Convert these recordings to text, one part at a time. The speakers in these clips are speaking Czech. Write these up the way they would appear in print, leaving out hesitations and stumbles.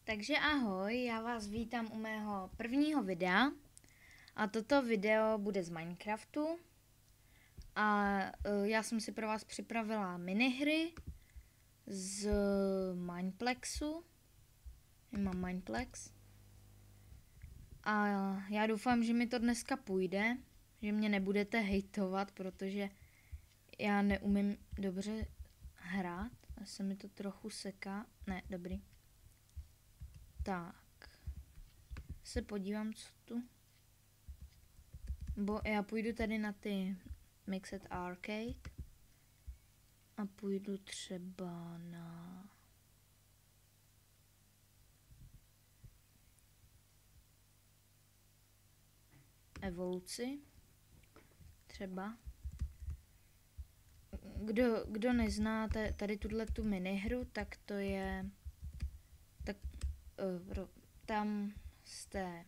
Takže ahoj, já vás vítám u mého prvního videa a toto video bude z Minecraftu a já jsem si pro vás připravila minihry z Mineplexu. Mám Mineplex a já doufám, že mi to dneska půjde, že mě nebudete hejtovat, protože já neumím dobře hrát, a se mi to trochu seká, ne, dobrý. Tak, se podívám, co tu. Bo já půjdu tady na ty Mixed Arcade a půjdu třeba na evoluci. Třeba. Kdo neznáte tady tu minihru, tak to je tak tam jste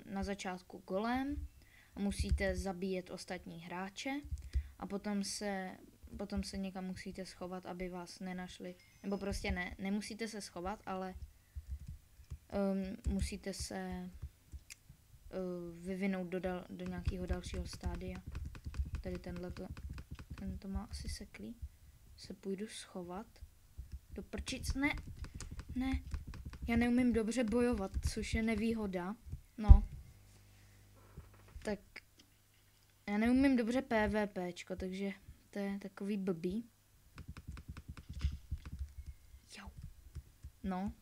na začátku golem a musíte zabíjet ostatní hráče a potom se někam musíte schovat, aby vás nenašli, nebo prostě nemusíte se schovat, ale musíte se vyvinout do nějakého dalšího stádia. Tady tento má asi seklý. Se půjdu schovat. Do prčic, ne. Já neumím dobře bojovat, což je nevýhoda. No. Tak já neumím dobře PvPčko, takže to je takový blbý. Jau. No.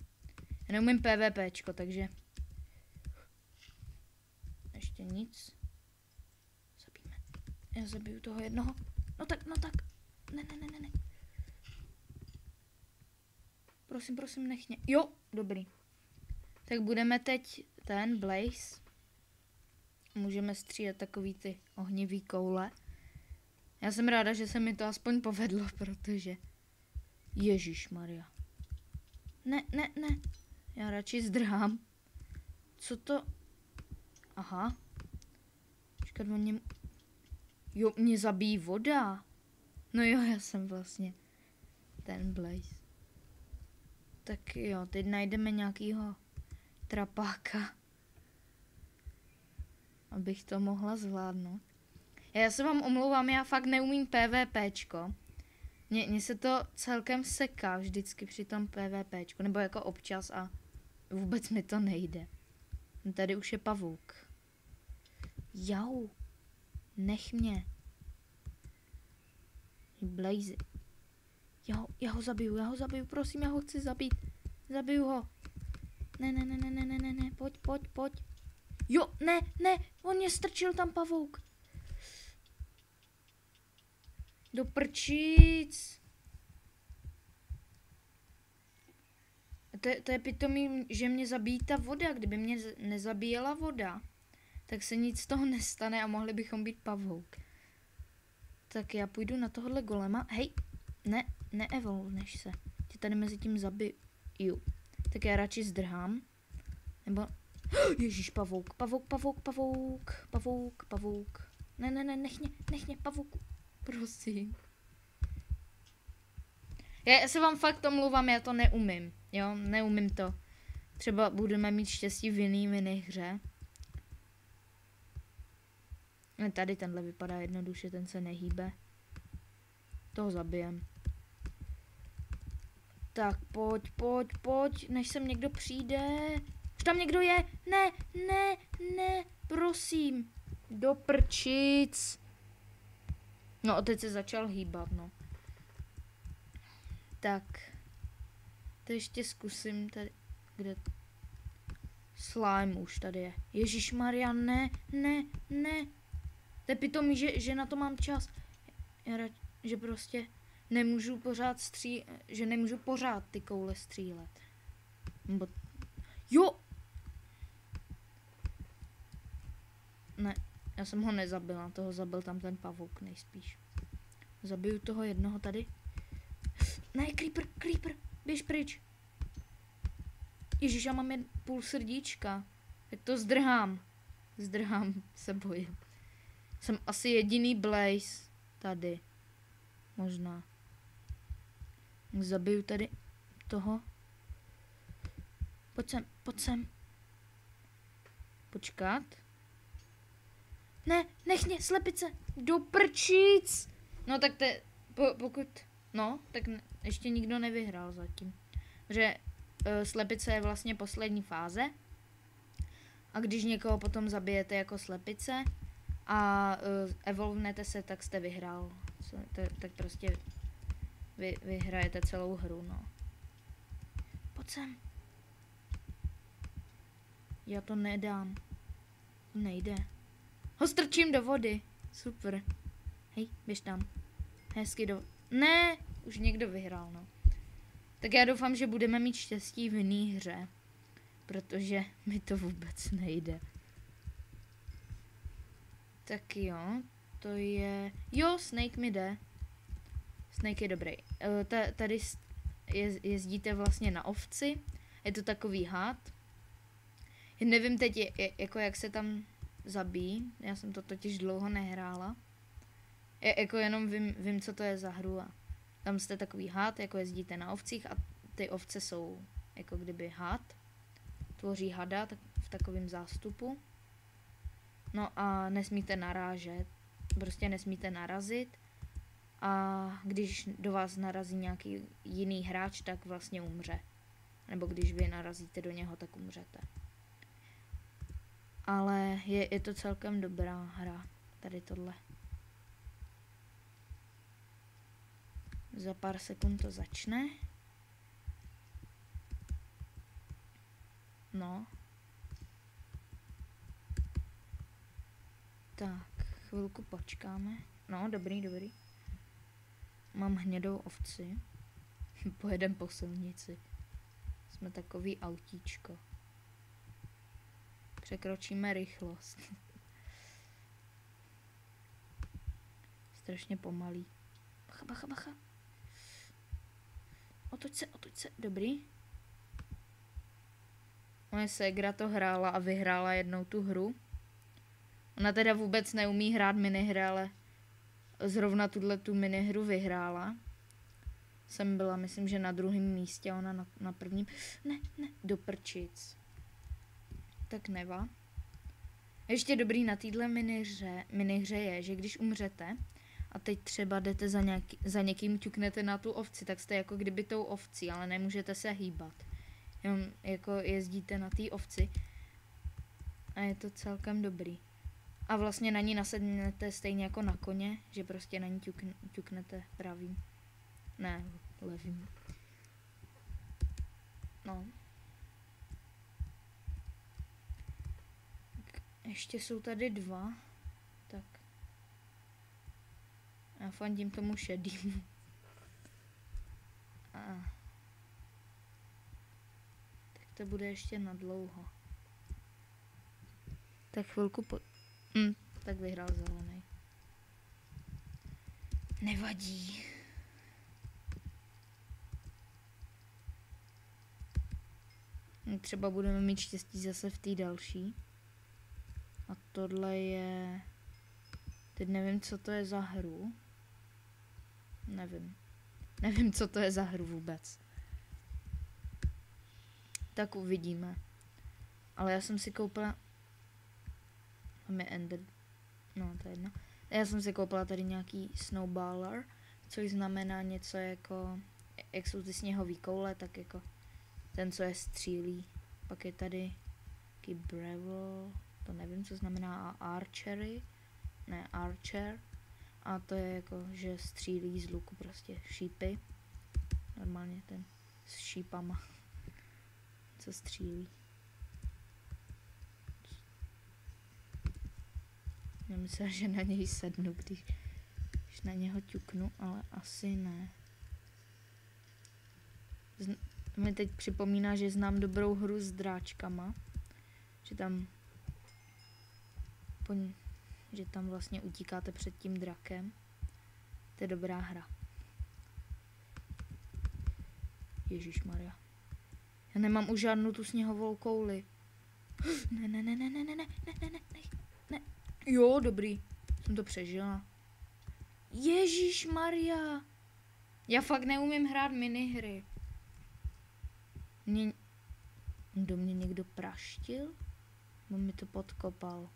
Já neumím PvPčko, takže ještě nic. Zabijeme. Já zabiju toho jednoho. No tak. Ne. Prosím, nech mě. Jo, dobrý. Tak budeme teď ten Blaze. Můžeme střílet takový ty ohnivý koule. Já jsem ráda, že se mi to aspoň povedlo, protože Ježišmarja. Ne. Já radši zdrhám. Co to? Aha. Počkat, Jo, mě zabíjí voda. No jo, já jsem vlastně ten Blaze. Tak jo, teď najdeme nějakýho trapáka, abych to mohla zvládnout. Já se vám omlouvám, já fakt neumím PvPčko. Mně se to celkem seká vždycky při tom PvPčku, nebo jako občas a vůbec mi to nejde. Tady už je pavouk. Jau. Nech mě. Blaze. Já ho zabiju, prosím, já ho chci zabít. Zabiju ho. Ne, pojď. Jo, ne, on mě strčil tam pavouk. Do prčic. To je pitomý, že mě zabíjí ta voda. Kdyby mě nezabíjela voda, tak se nic z toho nestane a mohli bychom být pavouk. Tak já půjdu na tohle golema. Hej, neevolneš se. Tě tady mezi tím zabiju. Tak já radši zdrhám. Nebo... Ježíš, pavouk. Ne, nech mě, pavouk. Prosím. Já se vám fakt omlouvám, já to neumím. Jo, neumím to. Třeba budeme mít štěstí v jiný minihře. Tady tenhle vypadá jednoduše, ten se nehýbe. Toho zabijem. Tak pojď, než sem někdo přijde. Už tam někdo je? Ne, prosím. Do prčic. No, teď se začal hýbat, no. Tak. To ještě zkusím tady. Kde? Slime už tady je. Ježišmarja, ne. To je pitomý, že na to mám čas. Že prostě nemůžu pořád že nemůžu pořád ty koule střílet. Jo! Ne, já jsem ho nezabila, toho zabil tam ten pavouk nejspíš. Zabiju toho jednoho tady. Ne, creeper, běž pryč. Ježíš, já mám jen půl srdíčka. Tak to zdrhám. Se bojím. Jsem asi jediný Blaze tady. Možná. Zabiju tady toho. Pojď sem. Počkat. Ne, nech mě, slepice. Do prčíc. No tak pokud, no, tak ještě nikdo nevyhrál zatím. Že slepice je vlastně poslední fáze. A když někoho potom zabijete jako slepice a evolvnete se, tak jste vyhrál. Tak prostě vyhrajete celou hru, no. Pojď sem. Já to nedám. Nejde. Ho strčím do vody. Super. Hej, běž tam. Hezky Ne, už někdo vyhrál, no. Tak já doufám, že budeme mít štěstí v jiný hře. Protože mi to vůbec nejde. Tak jo, to je... Jo, Snake mi jde. Snake je dobrý. Tady jezdíte vlastně na ovci. Je to takový had. Já nevím teď, jako jak se tam zabíjí. Já jsem to totiž dlouho nehrála. Jako jenom vím, co to je za hru. A tam jste takový had, jako jezdíte na ovcích a ty ovce jsou jako kdyby had. Tvoří hada v takovém zástupu. No a nesmíte narážet. Prostě nesmíte narazit. A když do vás narazí nějaký jiný hráč, tak vlastně umře. Nebo když vy narazíte do něho, tak umřete. Ale je to celkem dobrá hra. Tady tohle. Za pár sekund to začne. No. Tak, chvilku počkáme. No, dobrý. Mám hnědou ovci. Pojedem po silnici. Jsme takový autíčko. Překročíme rychlost. Strašně pomalý. Bacha. Otoč se. Dobrý. Moje ségra to hrála a vyhrála jednou tu hru. Ona teda vůbec neumí hrát minihry, ale zrovna tu minihru vyhrála. Jsem byla, myslím, že na druhém místě, ona na prvním. Ne, do prčic. Tak neva. Ještě dobrý na téhle minihře je, že když umřete a teď třeba jdete za někým, ťuknete na tu ovci, tak jste jako kdyby tou ovcí, ale nemůžete se hýbat. Jenom jako jezdíte na té ovci a je to celkem dobrý. A vlastně na ní nasednete stejně jako na koně, že prostě na ní ťuknete pravým. Ne, levým. No. Ještě jsou tady dva. Tak. Já fandím tomu šedýmu. Tak to bude ještě na dlouho. Tak chvilku tak vyhrál zelený. Nevadí. Třeba budeme mít štěstí zase v té další. A tohle je... Teď nevím, co to je za hru. Nevím, co to je za hru vůbec. Tak uvidíme. Ale já jsem si koupila... Tam je Ender... No, to je jedno. Já jsem si koupila tady nějaký snowballer, což znamená něco jako... Jak jsou ty sněhový koule, tak jako... Ten, co je střílí. Pak je tady... Taký Breville... To nevím, co znamená archery. Ne, archer. A to je jako, že střílí z luku prostě šípy. Normálně ten s šípama. Co střílí. Já myslím, že na něj sednu, když na něho ťuknu, ale asi ne. To mi teď připomíná, že znám dobrou hru s dráčkama. Že tam vlastně utíkáte před tím drakem. To je dobrá hra. Ježišmarja. Já nemám už žádnou tu sněhovou kouli. Ne. Jo, dobrý. Jsem to přežila. Ježišmarja. Já fakt neumím hrát minihry. Do mě někdo praštil? Nebo mi to podkopal?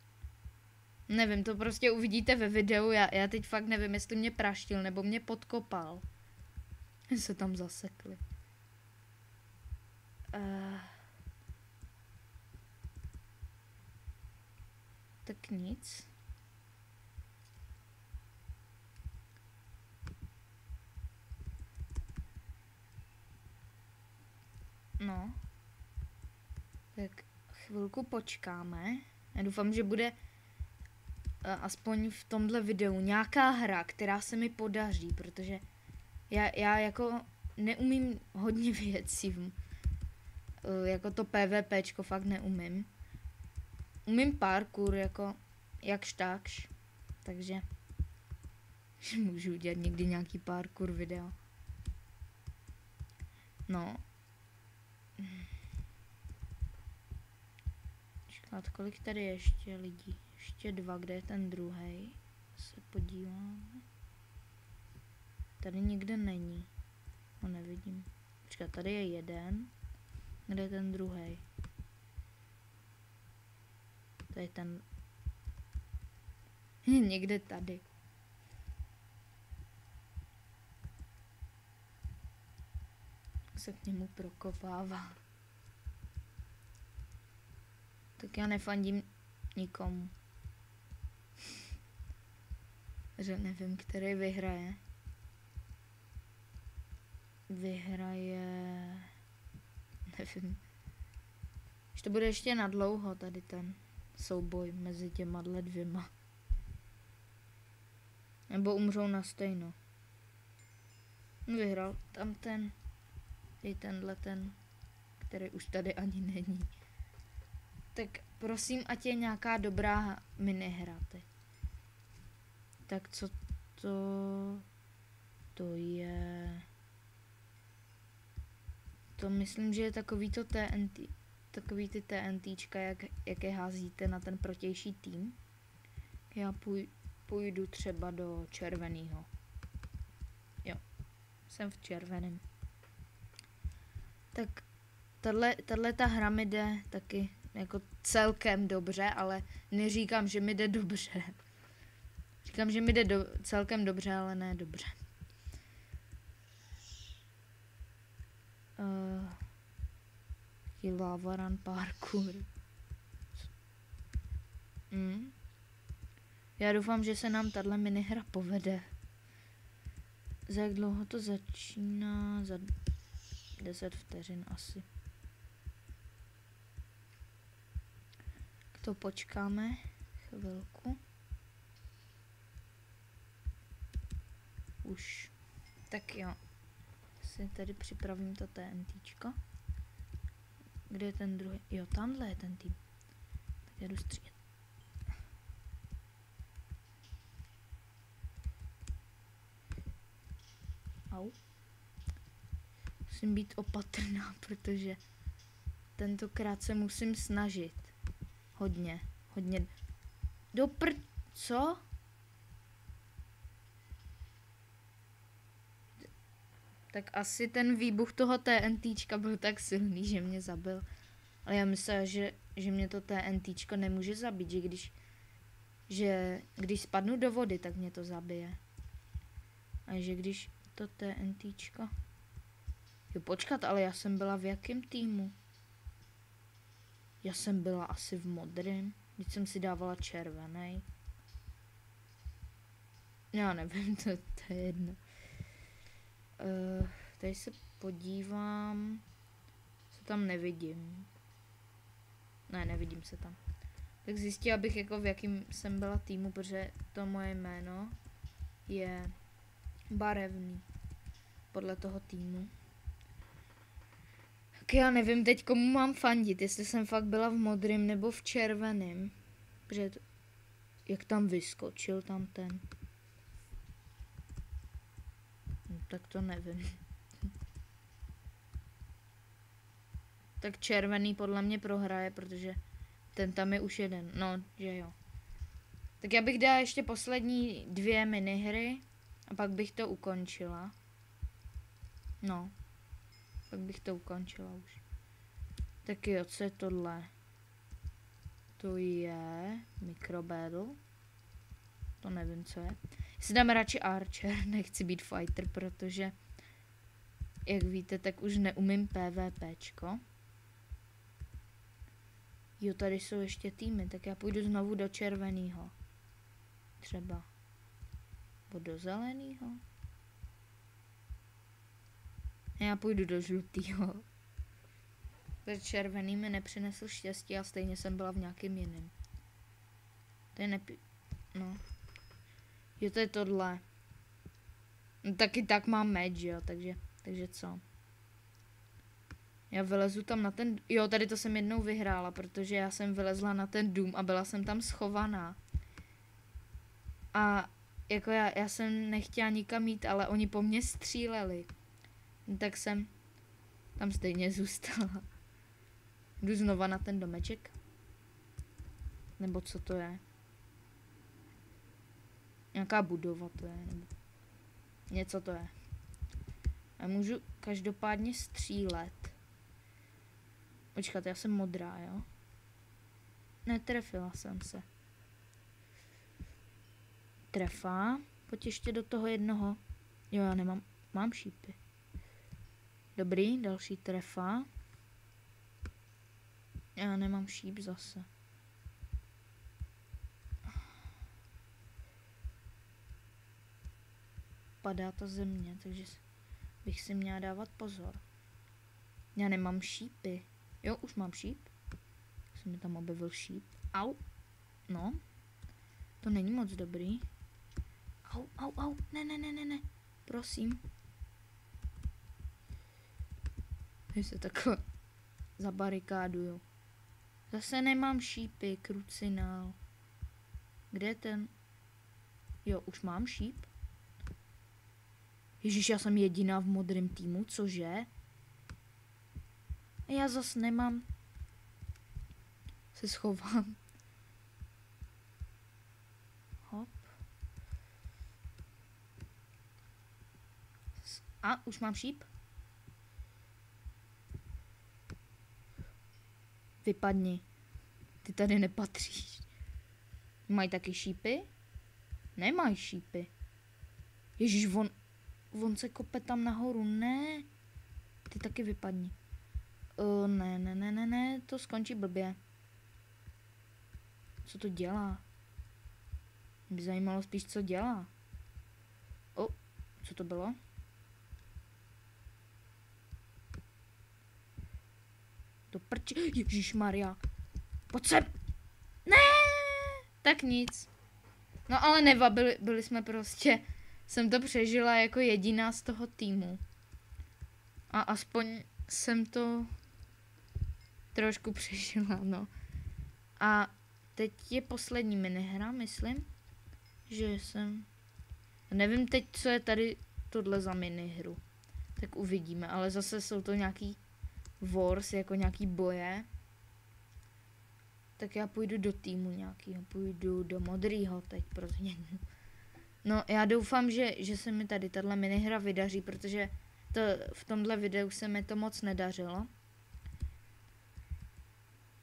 Nevím, to prostě uvidíte ve videu. Já teď fakt nevím, jestli mě praštil nebo mě podkopal. Se tam zasekli. Tak nic. No. Tak chvilku počkáme. Já doufám, že bude aspoň v tomhle videu nějaká hra, která se mi podaří, protože já jako neumím hodně věcí. Jako to PvPčko fakt neumím. Umím parkour jako jakž takž. Takže můžu udělat někdy nějaký parkour video. No. Čekat, kolik tady ještě lidí? Ještě 2, kde je ten druhý? Se podíváme. Tady nikde není. Ho nevidím. Počkat, tady je 1. Kde je ten druhý? To je ten... Někde tady. Se k němu prokopává. Tak já nefandím nikomu. Že nevím, který vyhraje. Vyhraje... Nevím. Že to bude ještě na dlouho tady ten souboj mezi těma dvěma. Nebo umřou na stejno. Vyhrál tam ten. I tenhle ten, který už tady ani není. Tak prosím, ať je nějaká dobrá minihra teď. Tak co to je? To myslím, že je takový to TNT, takový ty TNTčka, jak je házíte na ten protější tým. Já půjdu třeba do červeného. Jo, jsem v červeném. Tak tahle ta hra mi jde taky jako celkem dobře, ale neříkám, že mi jde dobře. Říkám, že mi jde celkem dobře, ale ne dobře. Lava run parkour. Já doufám, že se nám tahle minihra povede. Za jak dlouho to začíná? Za 10 vteřin asi. K to počkáme chvilku. Už. Tak jo. Si tady připravím to TNTčko. Kde je ten druhý? Jo, tamhle je ten tým. Tak já jdu střílet. Au. Musím být opatrná, protože tentokrát se musím snažit. Hodně. Co? Tak asi ten výbuch toho TNTčka byl tak silný, že mě zabil. Ale já myslím, že mě to TNTčko nemůže zabít, že když spadnu do vody, tak mě to zabije. A že když to TNTčko... Jo, počkat, ale já jsem byla v jakém týmu? Já jsem byla asi v modrém. Když jsem si dávala červený. Já nevím, to je jedno. Tady se podívám. Co tam nevidím. Ne, nevidím se tam. Tak zjistila bych, jako v jakým jsem byla týmu, protože to moje jméno je barevný. Podle toho týmu. Tak já nevím teď, komu mám fandit. Jestli jsem fakt byla v modrém nebo v červeném. Protože jak tam vyskočil tam ten. No, tak to nevím. Tak červený podle mě prohraje, protože ten tam je už jeden. No, že jo. Tak já bych dala ještě poslední 2 minihry a pak bych to ukončila. No. Pak bych to ukončila už. Tak jo, co je tohle? To je Microbattle. To nevím, co je. Si dáme radši Archer, nechci být fighter, protože jak víte, tak už neumím PvPčko. Jo, tady jsou ještě týmy, tak já půjdu znovu do červeného. Třeba. Nebo do zeleného. Já půjdu do žlutého. Ten červený mi nepřinesl štěstí a stejně jsem byla v nějakým jiném. To je no. Jo, to je tohle. No, taky tak mám meč, jo, takže co? Já vylezu tam na ten... Jo, tady to jsem jednou vyhrála, protože já jsem vylezla na ten dům a byla jsem tam schovaná. A jako já jsem nechtěla nikam jít, ale oni po mně stříleli. Tak jsem tam stejně zůstala. Jdu znova na ten domeček. Nebo co to je? Nějaká budova to je, nebo něco to je. A můžu každopádně střílet. Počkat, já jsem modrá, jo? Netrefila jsem se. Trefa. Pojď ještě do toho jednoho. Jo, já nemám, mám šípy. Dobrý, další trefa. Já nemám šíp zase. Padá ta země, takže bych si měla dávat pozor. Já nemám šípy. Jo, už mám šíp. Se mi tam objevil šíp. Au. No. To není moc dobrý. Au, au, au. Ne. Prosím. Já se takhle zabarikáduju. Zase nemám šípy, krucinál. Kde je ten? Jo, už mám šíp. Ježíš, já jsem jediná v modrém týmu, cože? A já zase nemám. Se schovám. Hop. A, už mám šíp. Vypadni. Ty tady nepatříš. Mají taky šípy? Nemají šípy. Ježíš, on se kope tam nahoru. Ne. Ty taky vypadni. Ne, to skončí blbě. Co to dělá? Mě by zajímalo spíš, co dělá. Co to bylo? To prči... Ježišmarja. Pojď sem. Ne. Tak nic. No ale neva, byli jsme prostě... Jsem to přežila jako jediná z toho týmu. A aspoň jsem to trošku přežila, no. A teď je poslední minihra, myslím, že jsem... Nevím teď, co je tady tohle za minihru. Tak uvidíme, ale zase jsou to nějaký wars, jako nějaký boje. Tak já půjdu do týmu nějakýho, půjdu do modrýho teď pro změnu. No, já doufám, že se mi tady tahle minihra vydaří, protože v tomhle videu se mi to moc nedařilo.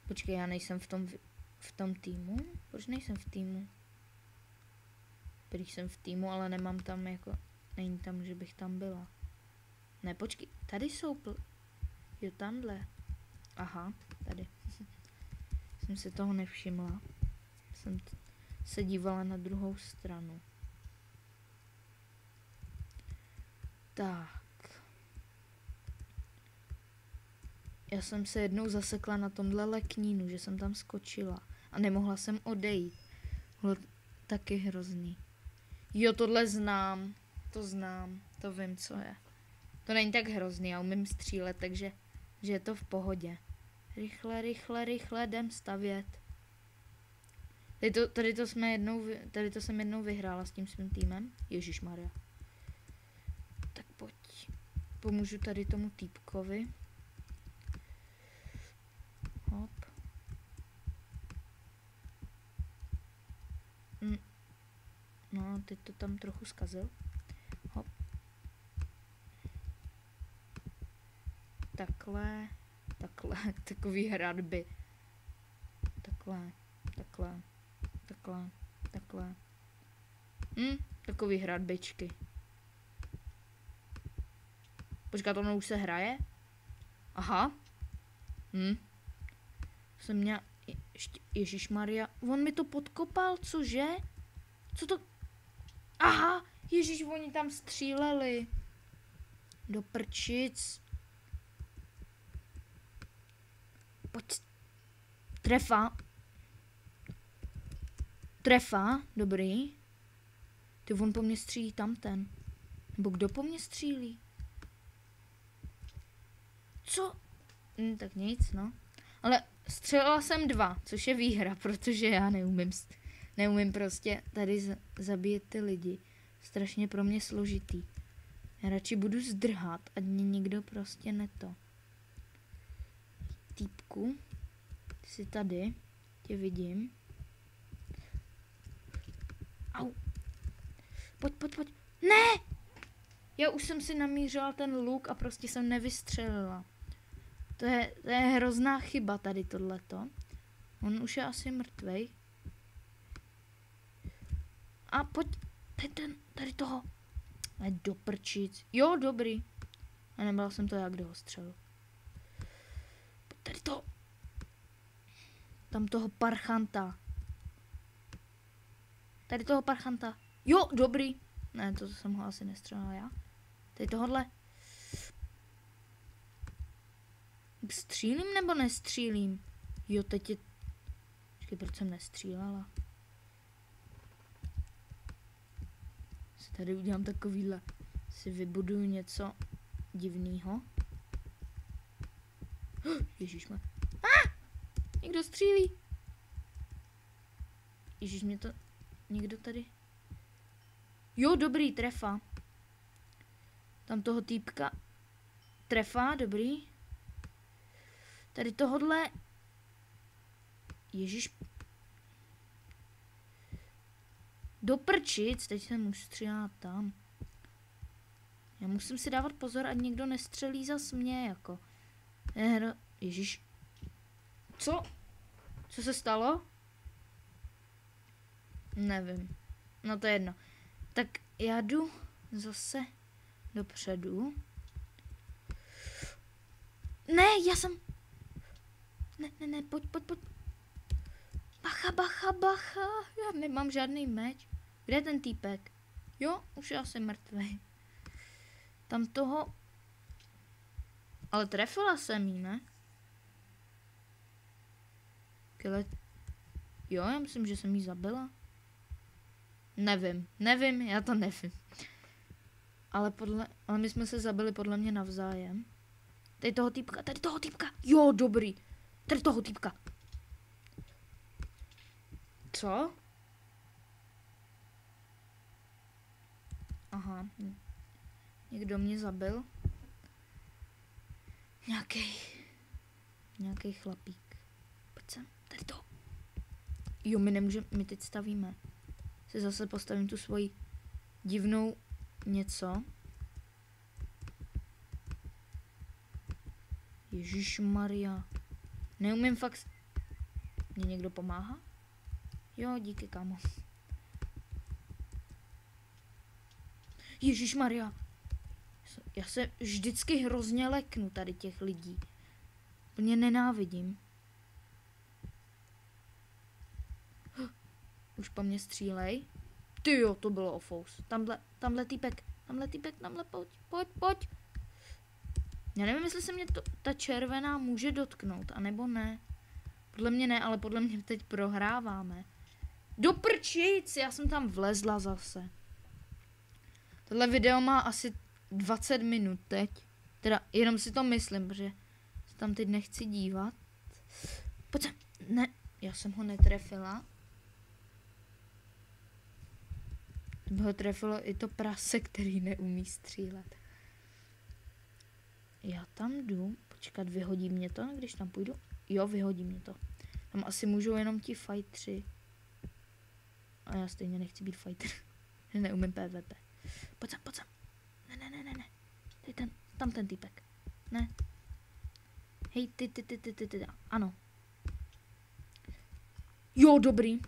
Počkej, já nejsem v tom týmu? Proč nejsem v týmu? Prý jsem v týmu, ale nemám tam jako... Není tam, že bych tam byla. Ne, počkej, tady jsou jo, tamhle. Aha, tady. Jsem si toho nevšimla. Jsem se dívala na druhou stranu. Tak. Já jsem se jednou zasekla na tomhle leknínu, že jsem tam skočila. A nemohla jsem odejít. Bylo taky hrozný. Jo, tohle znám. To znám. To vím, co je. To není tak hrozný, já umím střílet, takže že je to v pohodě. Rychle, jdem stavět. Tady to jsem jednou vyhrála s tím svým týmem. Ježišmarja. Tak pojď. Pomůžu tady tomu týpkovi. Hop. No, teď to tam trochu zkazil. Hop. Takhle. takhle, takový hradby. Takhle, takhle, takhle, takhle. Takový hradbičky. Počkat, ono už se hraje? Aha. Jsem měla... Ježišmarja, on mi to podkopal, cože? Co to... Aha, ježiš, oni tam stříleli. Do prčic. Pojď. Trefa. Trefa, dobrý. Ty, on po mně střílí tamten. Nebo kdo po mně střílí? Co? Tak nic, no. Ale střelila jsem 2, což je výhra, protože já neumím prostě tady zabíjet ty lidi. Strašně pro mě složitý. Já radši budu zdrhat, ať mě někdo prostě neto. Týpku, ty jsi tady, tě vidím. Au. Pojď. Ne! Já už jsem si namířila ten luk a prostě jsem nevystřelila. To je hrozná chyba tady tohleto. On už je asi mrtvej. A pojď, tady toho. A do prčic. Jo, dobrý. A nebyla jsem to já, kdo ho střelil. Tady toho. Tam toho parchanta. Tady toho parchanta. Jo, dobrý. Ne, to jsem ho asi nestřelila já. Tady tohodle. Střílím nebo nestřílím? Jo, teď je... Počkej, proč jsem nestřílala? Si tady udělám takovýhle. Si vybuduju něco divného. Ježišme. Někdo střílí. Ježiš, mě to... Někdo tady... Jo, dobrý, trefa. Tam toho týpka. Trefa, dobrý. Tady tohodle... Ježiš. Do prčic, teď jsem už střílela tam. Já musím si dávat pozor, ať někdo nestřelí zas mě, jako. Ježiš. Co? Co se stalo? Nevím. No to je jedno. Tak já jdu zase dopředu. Ne, já jsem... Ne, pojď. Bacha. Já nemám žádný meč. Kde je ten týpek? Jo, už je asi mrtvý. Tam toho... Ale trefila jsem jí, ne? Kyle... Jo, já myslím, že jsem jí zabila. Nevím, já to nevím. Ale my jsme se zabili podle mě navzájem. Tady toho týpka. Jo, dobrý. Tady toho týpka. Co? Aha. Někdo mě zabil. Nějaký chlapík. Pojď sem, tady to. Jo, my teď stavíme. Si zase postavím tu svoji divnou něco. Ježišmarja. Neumím fakt... Mě někdo pomáhá? Jo, díky, kámo. Ježišmarja. Já se vždycky hrozně leknu tady těch lidí. Plně nenávidím. Už po mně střílej. Tyjo, to bylo ofous. Tamhle týpek, pojď. Já nevím, jestli se mě ta červená může dotknout, anebo ne. Podle mě ne, ale podle mě teď prohráváme. Do prčic, já jsem tam vlezla zase. Tohle video má asi 20 minut teď. Teda jenom si to myslím, protože se tam teď nechci dívat. Pojď sem. Ne, já jsem ho netrefila. To by ho trefilo i to prase, který neumí střílet. Já tam jdu. Počkat, vyhodí mě to, když tam půjdu? Jo, vyhodí mě to. Tam asi můžou jenom ti fightři. A já stejně nechci být fighter. Neumím PvP. Pojď sem. Ne. Tam ten týpek. Ne. Hej, ty. Ano. Jo, dobrý.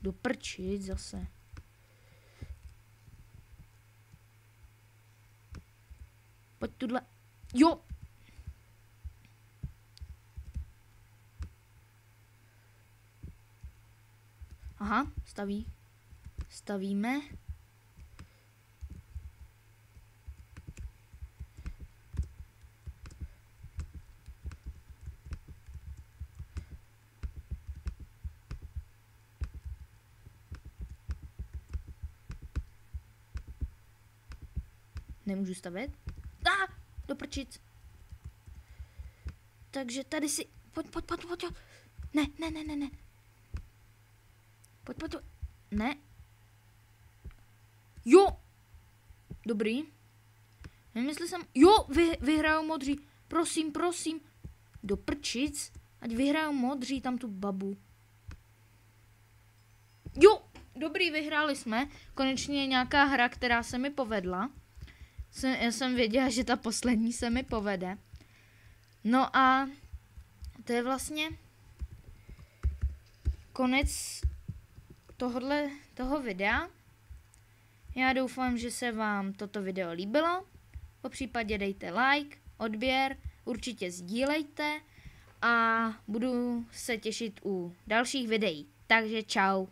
Doprčit zase. Pojď tuhle. Jo. Aha, stavíme. Nemůžu stavět. Doprčit. Takže tady si... Pojď. Ne. Pojď. Ne. Jo. Dobrý. Nevím, jestli jsem... Jo, vyhrajou modří. Prosím. Doprčic. Ať vyhrajou modří tam tu babu. Jo. Dobrý, vyhráli jsme. Konečně nějaká hra, která se mi povedla. Já jsem věděla, že ta poslední se mi povede. No a to je vlastně konec toho videa. Já doufám, že se vám toto video líbilo. Popřípadě dejte like, odběr, určitě sdílejte a budu se těšit u dalších videí. Takže čau.